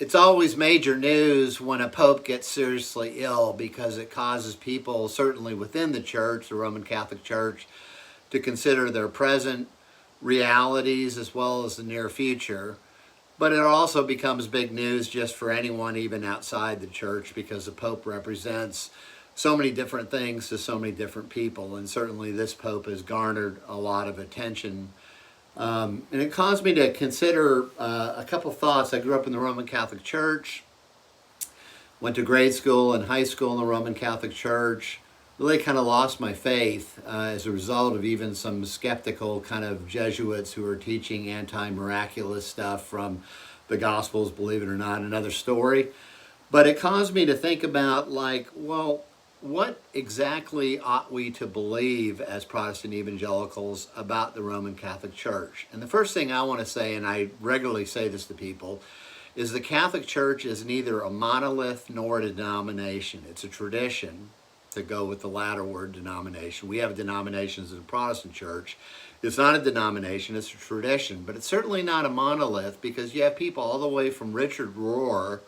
It's always major news when a pope gets seriously ill because it causes people, certainly within the church, the Roman Catholic Church, to consider their present realities as well as the near future. But it also becomes big news just for anyone, even outside the church, because the Pope represents so many different things to so many different people. And certainly this Pope has garnered a lot of attention. And it caused me to consider a couple thoughts. I grew up in the Roman Catholic Church, went to grade school and high school in the Roman Catholic Church. Really kind of lost my faith as a result of even some skeptical kind of Jesuits who were teaching anti-miraculous stuff from the Gospels, believe it or not, another story. But it caused me to think about, like, well, what exactly ought we to believe as Protestant evangelicals about the Roman Catholic Church? And the first thing I want to say, and I regularly say this to people, is the Catholic Church is neither a monolith nor a denomination. It's a tradition, to go with the latter word, denomination. We have denominations in the Protestant church. It's not a denomination, it's a tradition, but it's certainly not a monolith, because you have people all the way from Richard Rohr,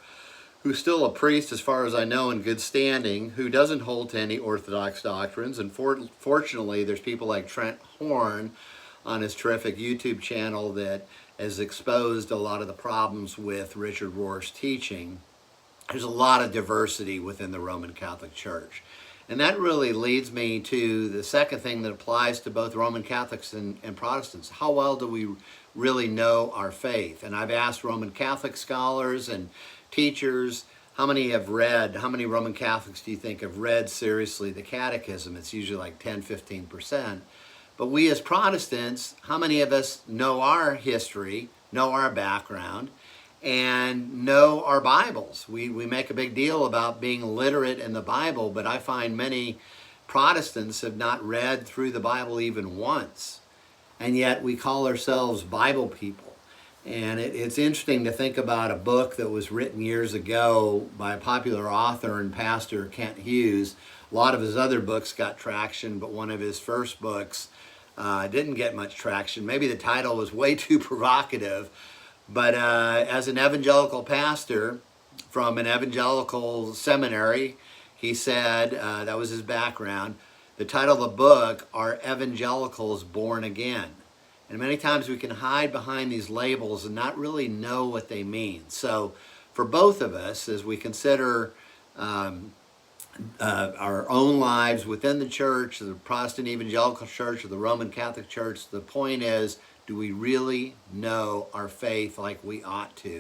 who's still a priest as far as I know in good standing, who doesn't hold to any Orthodox doctrines, and fortunately there's people like Trent Horn on his terrific YouTube channel that has exposed a lot of the problems with Richard Rohr's teaching. There's a lot of diversity within the Roman Catholic Church. And that really leads me to the second thing that applies to both Roman Catholics and Protestants. How well do we really know our faith? And I've asked Roman Catholic scholars and teachers, how many Roman Catholics do you think have read seriously the Catechism? It's usually like 10, 15%. But we as Protestants, how many of us know our history, know our background, and know our Bibles? We make a big deal about being literate in the Bible, but I find many Protestants have not read through the Bible even once. And yet we call ourselves Bible people. And it's interesting to think about a book that was written years ago by a popular author and pastor, Kent Hughes. A lot of his other books got traction, but one of his first books didn't get much traction. Maybe the title was way too provocative. But as an evangelical pastor from an evangelical seminary, he said, that was his background, the title of the book, Are Evangelicals Born Again? And many times we can hide behind these labels and not really know what they mean. So for both of us, as we consider our own lives within the church, the Protestant Evangelical Church or the Roman Catholic Church, the point is, do we really know our faith like we ought to?